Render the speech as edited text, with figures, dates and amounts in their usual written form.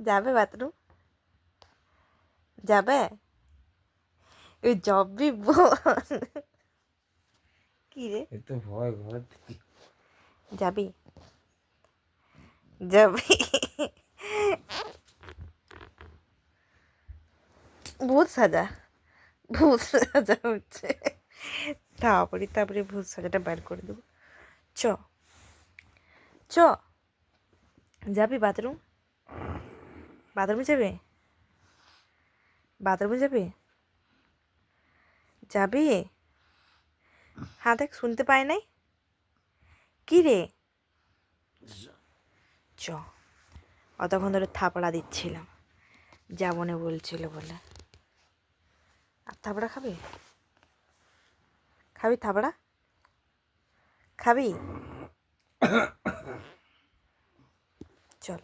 যাবে বাথরুম? যাবে? ওই যাবি বল। কি রে? এত ভয় ঘর থেকে যাবি? যাবি? ভূত সাজা, ভূত সাজা হচ্ছে। তারপরে ভূত সাজাটা বের করে দেবো। চ চ, যাবি বাথরুম? বাথরুমে যাবে? বাথরুমে যাবে? যাবি? হ্যাঁ দেখ, শুনতে পাই নাই। কি রে? চ, অতক্ষণ ধরে থাপড়া দিচ্ছিলাম, যাবো না বলছিল বলে। আর থাপড়া খাবি? খাবি থাপড়া? খাবি? চল।